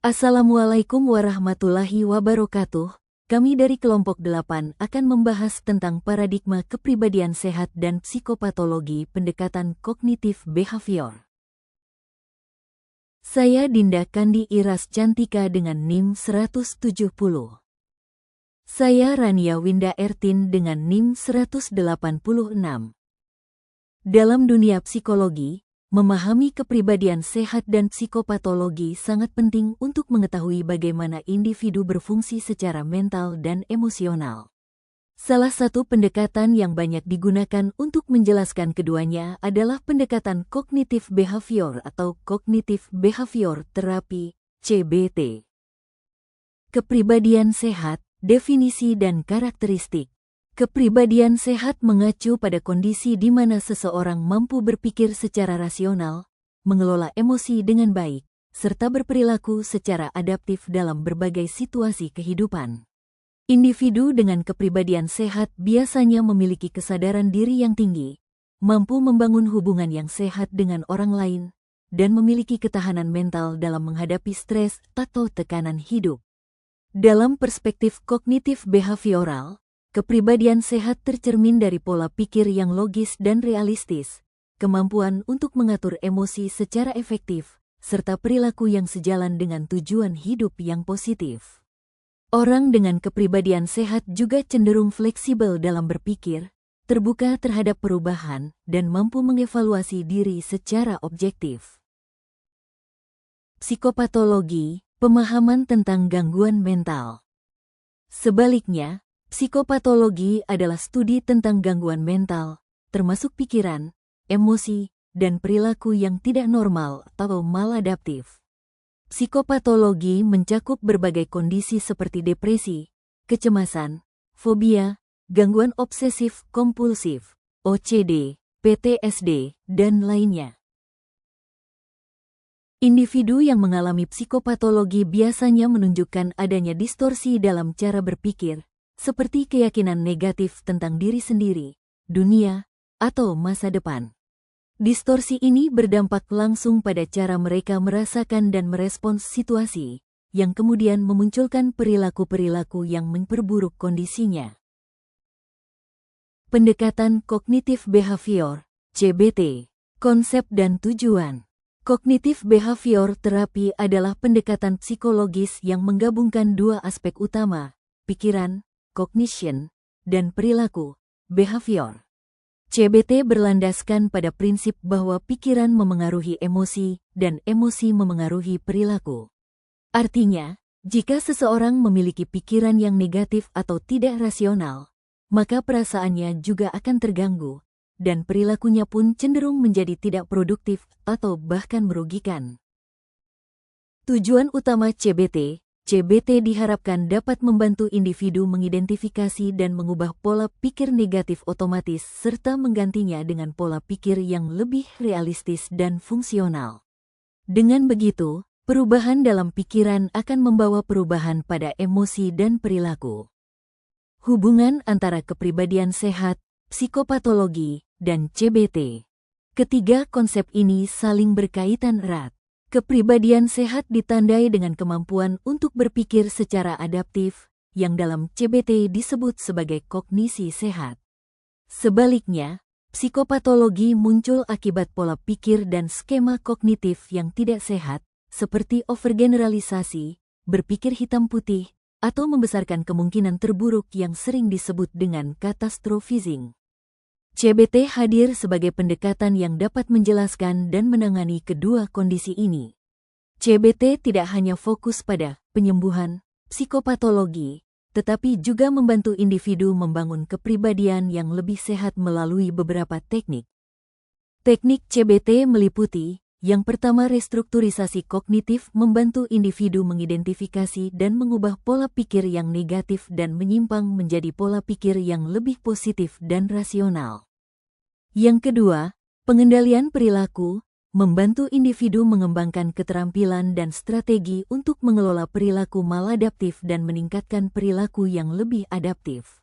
Assalamualaikum warahmatullahi wabarakatuh. Kami dari kelompok 8 akan membahas tentang paradigma kepribadian sehat dan psikopatologi pendekatan kognitif behavior. Saya Dinda Kandi Iras Cantika dengan NIM 170. Saya Rania Winda Ertin dengan NIM 186. Dalam dunia psikologi, memahami kepribadian sehat dan psikopatologi sangat penting untuk mengetahui bagaimana individu berfungsi secara mental dan emosional. Salah satu pendekatan yang banyak digunakan untuk menjelaskan keduanya adalah pendekatan kognitif behavior atau kognitif behavior terapi, CBT. Kepribadian sehat, definisi dan karakteristik. Kepribadian sehat mengacu pada kondisi di mana seseorang mampu berpikir secara rasional, mengelola emosi dengan baik, serta berperilaku secara adaptif dalam berbagai situasi kehidupan. Individu dengan kepribadian sehat biasanya memiliki kesadaran diri yang tinggi, mampu membangun hubungan yang sehat dengan orang lain, dan memiliki ketahanan mental dalam menghadapi stres atau tekanan hidup. Dalam perspektif kognitif behavioral, kepribadian sehat tercermin dari pola pikir yang logis dan realistis, kemampuan untuk mengatur emosi secara efektif, serta perilaku yang sejalan dengan tujuan hidup yang positif. Orang dengan kepribadian sehat juga cenderung fleksibel dalam berpikir, terbuka terhadap perubahan, dan mampu mengevaluasi diri secara objektif. Psikopatologi, pemahaman tentang gangguan mental. Sebaliknya, psikopatologi adalah studi tentang gangguan mental, termasuk pikiran, emosi, dan perilaku yang tidak normal atau maladaptif. Psikopatologi mencakup berbagai kondisi seperti depresi, kecemasan, fobia, gangguan obsesif-kompulsif, OCD, PTSD, dan lainnya. Individu yang mengalami psikopatologi biasanya menunjukkan adanya distorsi dalam cara berpikir, seperti keyakinan negatif tentang diri sendiri, dunia, atau masa depan. Distorsi ini berdampak langsung pada cara mereka merasakan dan merespons situasi, yang kemudian memunculkan perilaku-perilaku yang memperburuk kondisinya. Pendekatan kognitif behavior, CBT, konsep dan tujuan. Kognitif behavior terapi adalah pendekatan psikologis yang menggabungkan dua aspek utama, pikiran, cognition, dan perilaku, behavior. CBT berlandaskan pada prinsip bahwa pikiran memengaruhi emosi dan emosi memengaruhi perilaku. Artinya, jika seseorang memiliki pikiran yang negatif atau tidak rasional, maka perasaannya juga akan terganggu, dan perilakunya pun cenderung menjadi tidak produktif atau bahkan merugikan. Tujuan utama CBT diharapkan dapat membantu individu mengidentifikasi dan mengubah pola pikir negatif otomatis serta menggantinya dengan pola pikir yang lebih realistis dan fungsional. Dengan begitu, perubahan dalam pikiran akan membawa perubahan pada emosi dan perilaku. Hubungan antara kepribadian sehat, psikopatologi, dan CBT. Ketiga konsep ini saling berkaitan erat. Kepribadian sehat ditandai dengan kemampuan untuk berpikir secara adaptif, yang dalam CBT disebut sebagai kognisi sehat. Sebaliknya, psikopatologi muncul akibat pola pikir dan skema kognitif yang tidak sehat, seperti overgeneralisasi, berpikir hitam putih, atau membesarkan kemungkinan terburuk yang sering disebut dengan catastrophizing. CBT hadir sebagai pendekatan yang dapat menjelaskan dan menangani kedua kondisi ini. CBT tidak hanya fokus pada penyembuhan psikopatologi, tetapi juga membantu individu membangun kepribadian yang lebih sehat melalui beberapa teknik. Teknik CBT meliputi, yang pertama restrukturisasi kognitif membantu individu mengidentifikasi dan mengubah pola pikir yang negatif dan menyimpang menjadi pola pikir yang lebih positif dan rasional. Yang kedua, pengendalian perilaku, membantu individu mengembangkan keterampilan dan strategi untuk mengelola perilaku maladaptif dan meningkatkan perilaku yang lebih adaptif.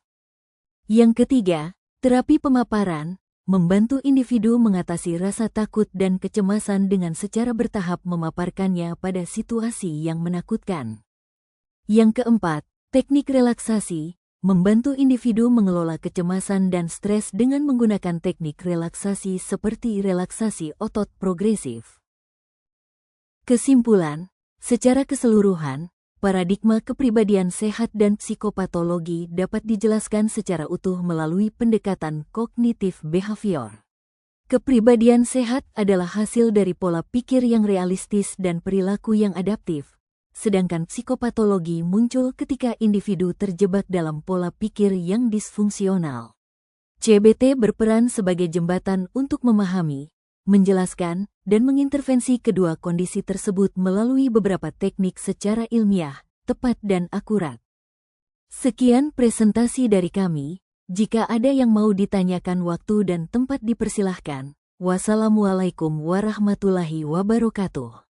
Yang ketiga, terapi pemaparan, membantu individu mengatasi rasa takut dan kecemasan dengan secara bertahap memaparkannya pada situasi yang menakutkan. Yang keempat, teknik relaksasi, membantu individu mengelola kecemasan dan stres dengan menggunakan teknik relaksasi seperti relaksasi otot progresif. Kesimpulan, secara keseluruhan, paradigma kepribadian sehat dan psikopatologi dapat dijelaskan secara utuh melalui pendekatan kognitif behavior. Kepribadian sehat adalah hasil dari pola pikir yang realistis dan perilaku yang adaptif, sedangkan psikopatologi muncul ketika individu terjebak dalam pola pikir yang disfungsional. CBT berperan sebagai jembatan untuk memahami, menjelaskan, dan mengintervensi kedua kondisi tersebut melalui beberapa teknik secara ilmiah, tepat dan akurat. Sekian presentasi dari kami. Jika ada yang mau ditanyakan, waktu dan tempat dipersilahkan. Wassalamualaikum warahmatullahi wabarakatuh.